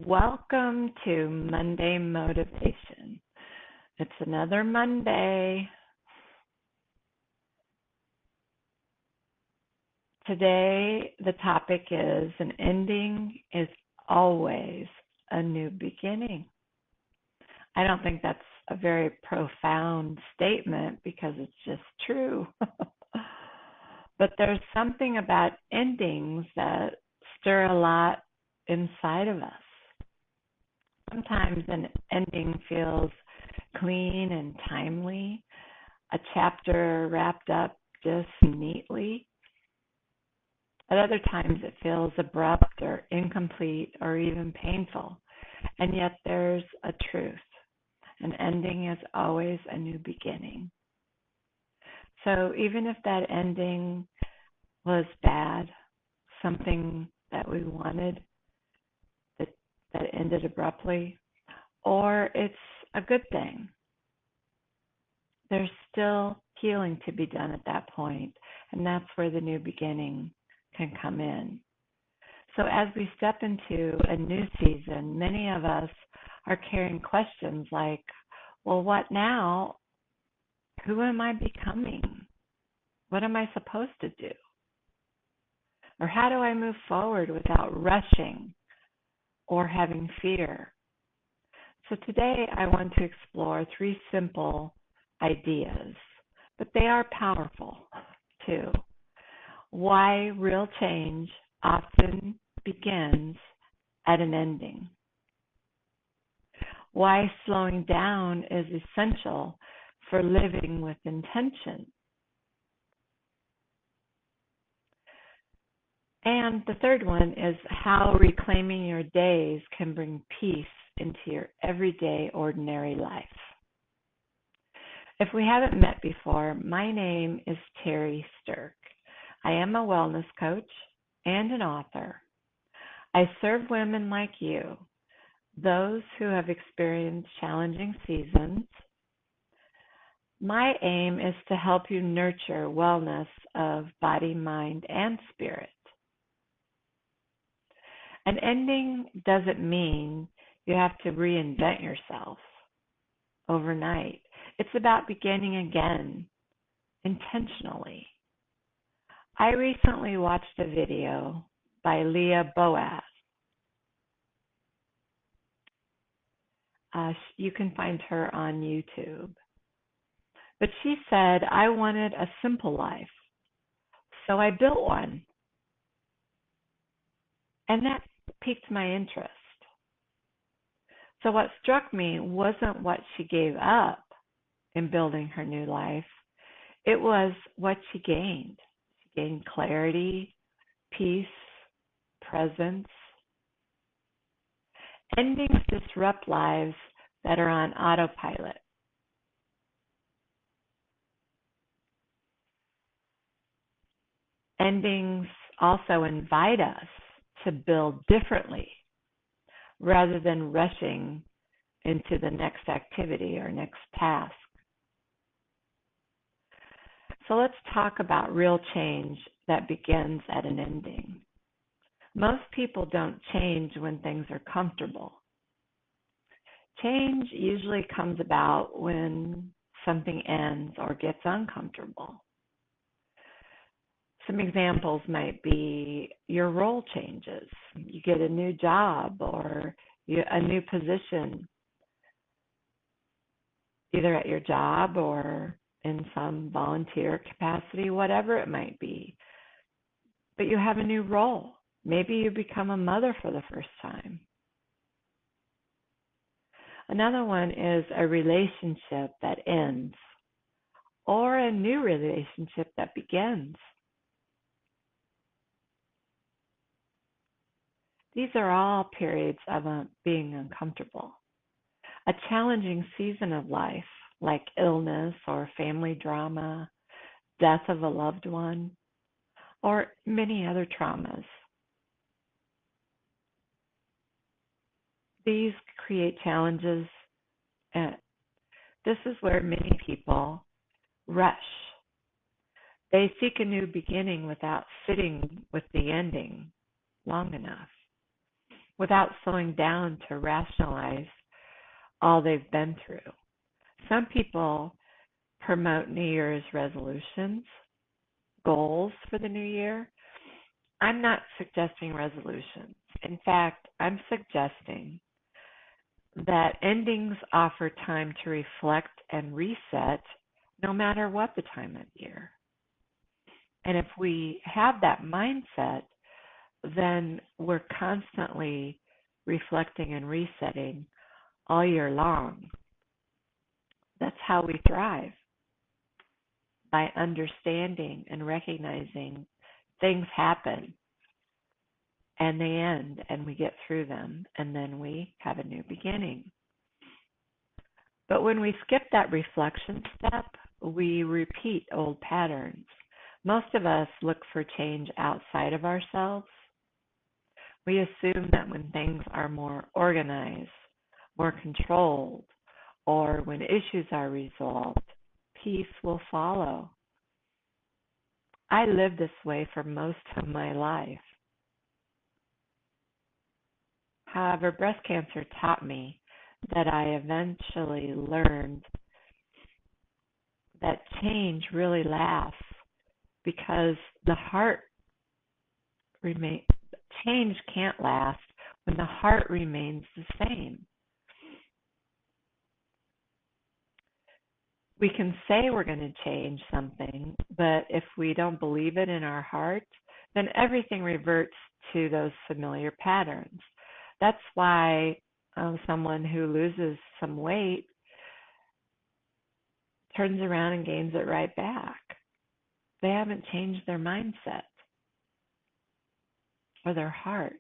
Welcome to Monday Motivation. It's another Monday. Today, the topic is an ending is always a new beginning. I don't think that's a very profound statement because it's just true. But there's something about endings that stir a lot inside of us. Sometimes an ending feels clean and timely, a chapter wrapped up just neatly. At other times it feels abrupt or incomplete or even painful. And yet there's a truth. An ending is always a new beginning. So even if that ending was bad, something that we wanted that ended abruptly, or it's a good thing, there's still healing to be done at that point, and that's where the new beginning can come in. So as we step into a new season, many of us are carrying questions like, well, what now? Who am I becoming? What am I supposed to do? Or how do I move forward without rushing or having fear? So today I want to explore 3 simple ideas, but they are powerful too. Why real change often begins at an ending. Why slowing down is essential for living with intention. And the third one is how reclaiming your days can bring peace into your everyday, ordinary life. If we haven't met before, my name is Terri Sterk. I am a wellness coach and an author. I serve women like you, those who have experienced challenging seasons. My aim is to help you nurture wellness of body, mind, and spirit. An ending doesn't mean you have to reinvent yourself overnight. It's about beginning again intentionally. I recently watched a video by Leah Boaz. You can find her on YouTube. But she said, I wanted a simple life, so I built one. And that piqued my interest. So what struck me wasn't what she gave up in building her new life. It was what she gained. She gained clarity, peace, presence. Endings disrupt lives that are on autopilot. Endings also invite us to build differently rather than rushing into the next activity or next task. So let's talk about real change that begins at an ending. Most people don't change when things are comfortable. Change usually comes about when something ends or gets uncomfortable. Some examples might be your role changes. You get a new job or a new position, either at your job or in some volunteer capacity, whatever it might be. But you have a new role. Maybe you become a mother for the first time. Another one is a relationship that ends or a new relationship that begins. These are all periods of being uncomfortable. A challenging season of life, like illness or family drama, death of a loved one, or many other traumas. These create challenges, and this is where many people rush. They seek a new beginning without sitting with the ending long enough. without slowing down to rationalize all they've been through. Some people promote New Year's resolutions, goals for the new year. I'm not suggesting resolutions. In fact, I'm suggesting that endings offer time to reflect and reset no matter what the time of year. And if we have that mindset, then we're constantly reflecting and resetting all year long. That's how we thrive, by understanding and recognizing things happen and they end and we get through them and then we have a new beginning. But when we skip that reflection step, we repeat old patterns. Most of us look for change outside of ourselves. We assume that when things are more organized, more controlled, or when issues are resolved, peace will follow. I lived this way for most of my life. However, breast cancer taught me that I eventually learned that change really lasts because the heart change can't last when the heart remains the same. We can say we're going to change something, but if we don't believe it in our heart, then everything reverts to those familiar patterns. That's why someone who loses some weight turns around and gains it right back. They haven't changed their mindset or their heart.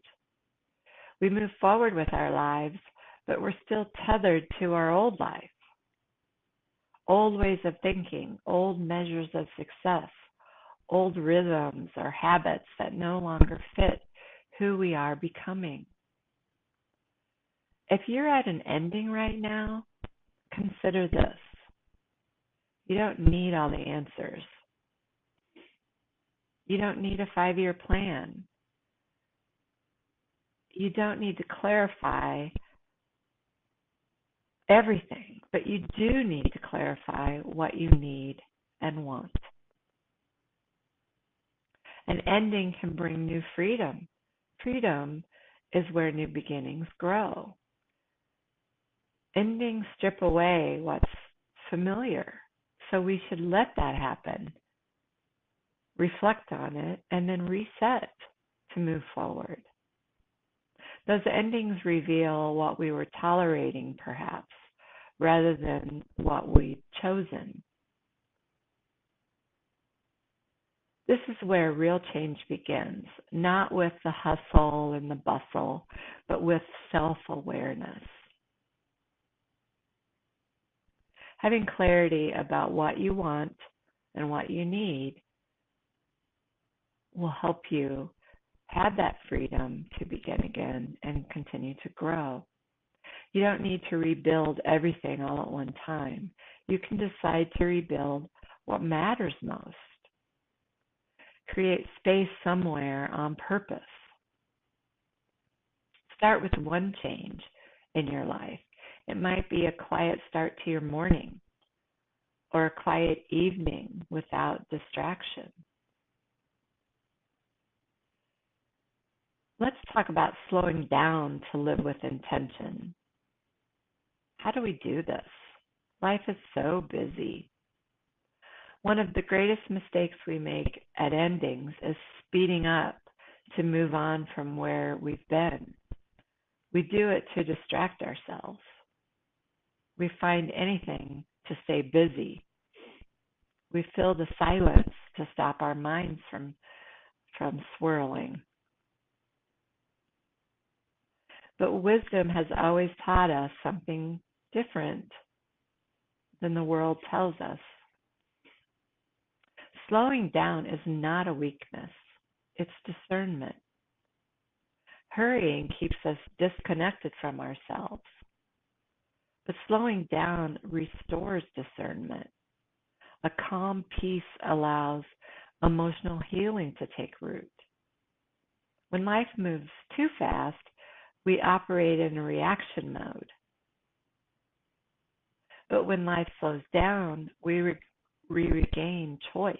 We move forward with our lives, but we're still tethered to our old life. Old ways of thinking, old measures of success, old rhythms or habits that no longer fit who we are becoming. If you're at an ending right now, consider this. You don't need all the answers. You don't need a 5-year plan. You don't need to clarify everything, but you do need to clarify what you need and want. An ending can bring new freedom. Freedom is where new beginnings grow. Endings strip away what's familiar, so we should let that happen. Reflect on it and then reset to move forward. Those endings reveal what we were tolerating, perhaps, rather than what we've chosen. This is where real change begins, not with the hustle and the bustle, but with self-awareness. Having clarity about what you want and what you need will help you have that freedom to begin again and continue to grow. You don't need to rebuild everything all at one time. You can decide to rebuild what matters most. Create space somewhere on purpose. Start with one change in your life. It might be a quiet start to your morning or a quiet evening without distraction. Let's talk about slowing down to live with intention. How do we do this? Life is so busy. One of the greatest mistakes we make at endings is speeding up to move on from where we've been. We do it to distract ourselves. We find anything to stay busy. We fill the silence to stop our minds from swirling. But wisdom has always taught us something different than the world tells us. Slowing down is not a weakness, it's discernment. Hurrying keeps us disconnected from ourselves. But slowing down restores discernment. A calm peace allows emotional healing to take root. When life moves too fast, We operate in a reaction mode. But when life slows down, we regain choice.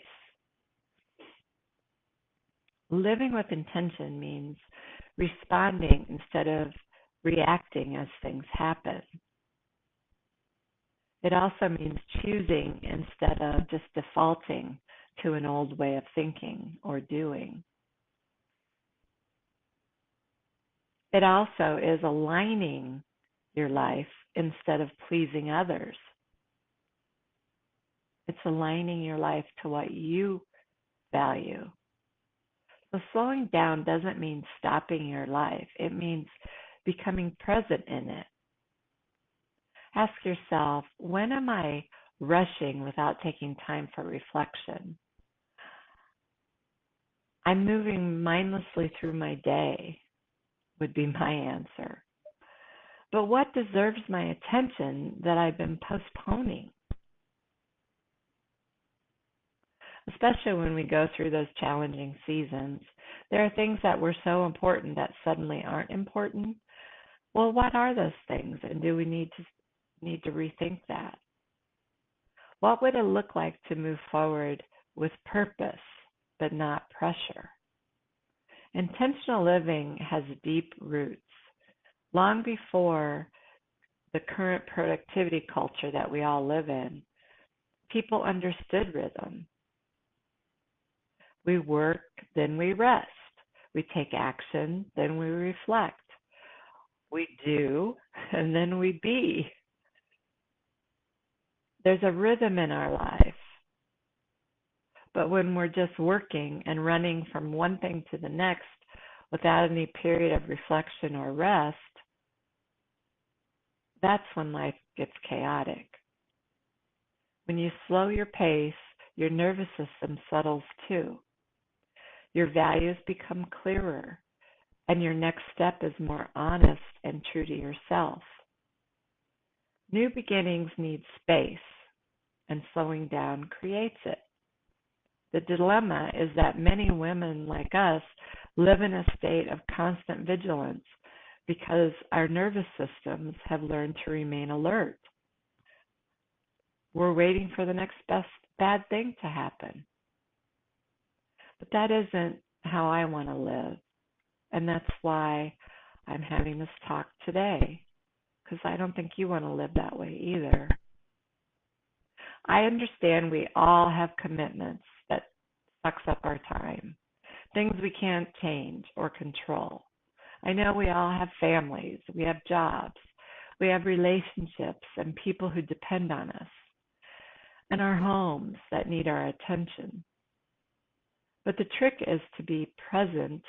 Living with intention means responding instead of reacting as things happen. It also means choosing instead of just defaulting to an old way of thinking or doing. It also is aligning your life instead of pleasing others. It's aligning your life to what you value. So slowing down doesn't mean stopping your life. It means becoming present in it. Ask yourself, when am I rushing without taking time for reflection? I'm moving mindlessly through my day, would be my answer. But what deserves my attention that I've been postponing? Especially when we go through those challenging seasons, there are things that were so important that suddenly aren't important. Well, what are those things, and do we need to rethink that? What would it look like to move forward with purpose, but not pressure? Intentional living has deep roots. Long before the current productivity culture that we all live in, people understood rhythm. We work, then we rest. We take action, then we reflect. We do, and then we be. There's a rhythm in our life. But when we're just working and running from one thing to the next without any period of reflection or rest, that's when life gets chaotic. When you slow your pace, your nervous system settles too. Your values become clearer, and your next step is more honest and true to yourself. New beginnings need space, and slowing down creates it. The dilemma is that many women like us live in a state of constant vigilance because our nervous systems have learned to remain alert. We're waiting for the next best bad thing to happen. But that isn't how I want to live. And that's why I'm having this talk today, because I don't think you want to live that way either. I understand we all have commitments that sucks up our time, things we can't change or control. I know we all have families, we have jobs, we have relationships and people who depend on us, and our homes that need our attention. But the trick is to be present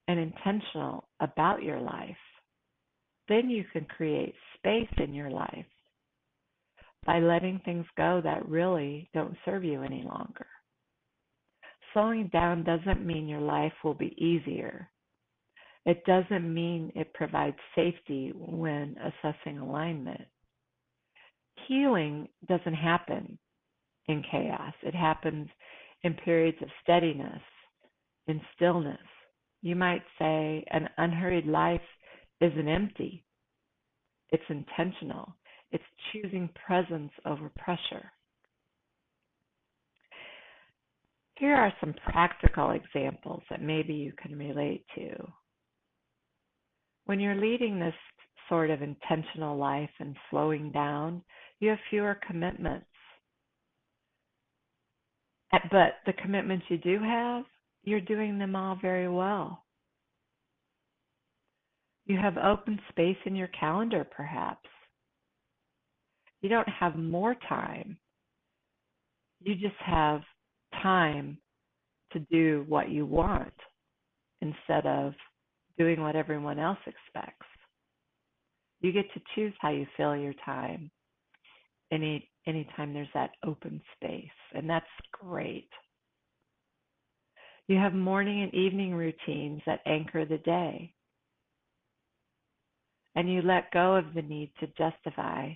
and intentional about your life. Then you can create space in your life by letting things go that really don't serve you any longer. Slowing down doesn't mean your life will be easier. It doesn't mean it provides safety when assessing alignment. Healing doesn't happen in chaos. It happens in periods of steadiness, in stillness. You might say an unhurried life isn't empty. It's intentional. It's choosing presence over pressure. Here are some practical examples that maybe you can relate to. When you're leading this sort of intentional life and slowing down, you have fewer commitments. But the commitments you do have, you're doing them all very well. You have open space in your calendar, perhaps. You don't have more time. You just have time to do what you want instead of doing what everyone else expects. You get to choose how you fill your time anytime there's that open space, and that's great. You have morning and evening routines that anchor the day, and you let go of the need to justify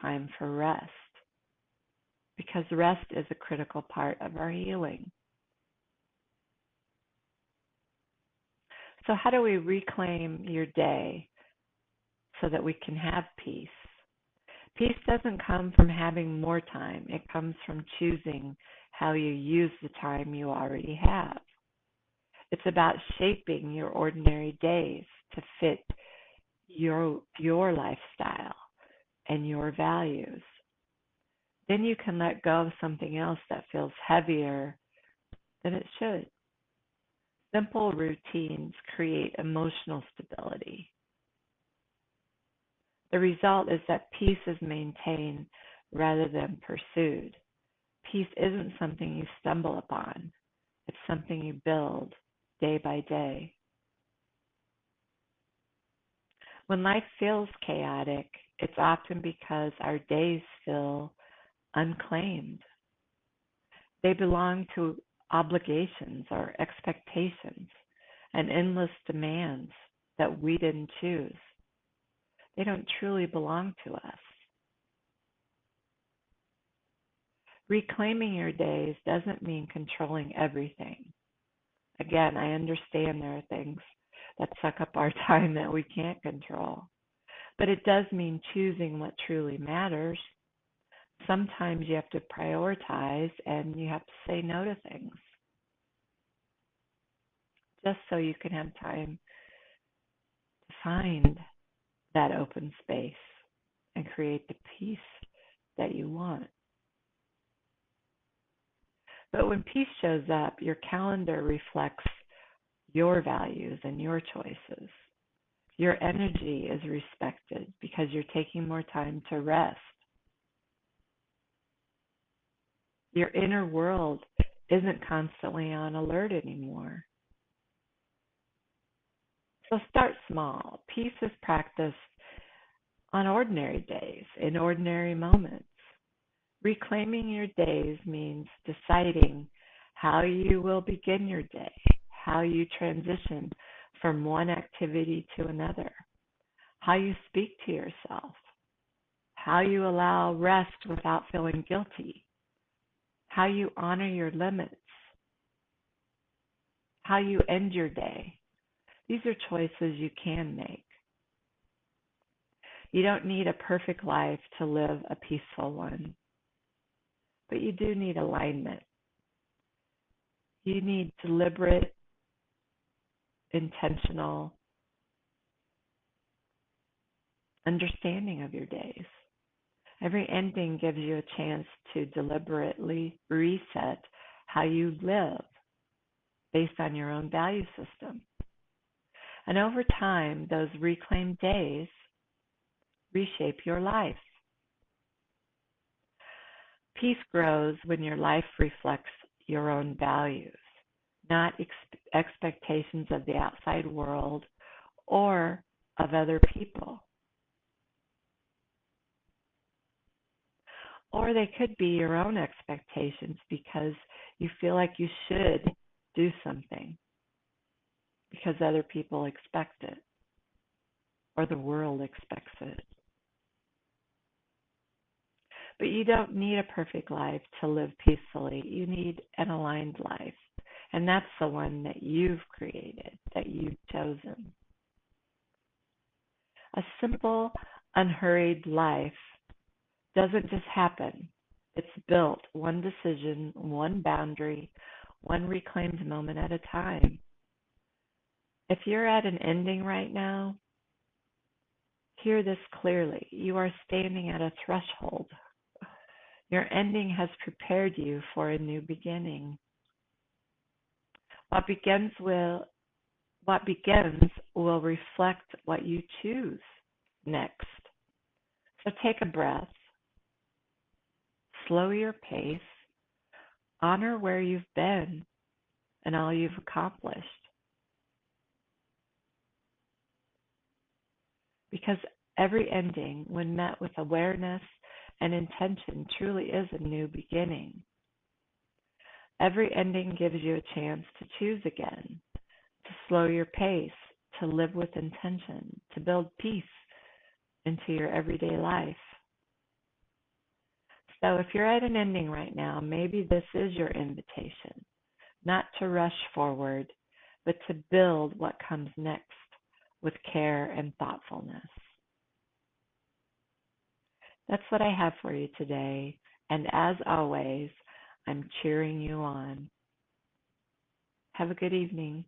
time for rest, because rest is a critical part of our healing. So how do we reclaim your day so that we can have peace. Peace doesn't come from having more time. It comes from choosing how you use the time you already have. It's about shaping your ordinary days to fit your lifestyle and your values. Then you can let go of something else that feels heavier than it should. Simple routines create emotional stability. The result is that peace is maintained rather than pursued. Peace isn't something you stumble upon, it's something you build day by day. When life feels chaotic, it's often because our days feel unclaimed. They belong to obligations or expectations and endless demands that we didn't choose. They don't truly belong to us. Reclaiming your days doesn't mean controlling everything. Again, I understand there are things that suck up our time that we can't control, but it does mean choosing what truly matters. Sometimes you have to prioritize and you have to say no to things just so you can have time to find that open space and create the peace that you want. But when peace shows up, your calendar reflects your values and your choices. Your energy is respected because you're taking more time to rest. Your inner world isn't constantly on alert anymore. So start small. Peace is practiced on ordinary days, in ordinary moments. Reclaiming your days means deciding how you will begin your day, how you transition from one activity to another, how you speak to yourself, how you allow rest without feeling guilty, how you honor your limits, how you end your day. These are choices you can make. You don't need a perfect life to live a peaceful one, but you do need alignment. You need deliberate, intentional understanding of your days. Every ending gives you a chance to deliberately reset how you live based on your own value system. And over time, those reclaimed days reshape your life. Peace grows when your life reflects your own values, not expectations of the outside world or of other people. Or they could be your own expectations because you feel like you should do something because other people expect it or the world expects it. But you don't need a perfect life to live peacefully. You need an aligned life. And that's the one that you've created, that you've chosen. A simple, unhurried life doesn't just happen. It's built one decision, one boundary, one reclaimed moment at a time. If you're at an ending right now, hear this clearly. You are standing at a threshold. Your ending has prepared you for a new beginning. What begins will reflect what you choose next. So take a breath, slow your pace, honor where you've been and all you've accomplished. Because every ending, when met with awareness and intention, truly is a new beginning. Every ending gives you a chance to choose again, to slow your pace, to live with intention, to build peace into your everyday life. So if you're at an ending right now, maybe this is your invitation, not to rush forward, but to build what comes next with care and thoughtfulness. That's what I have for you today. And as always, I'm cheering you on. Have a good evening.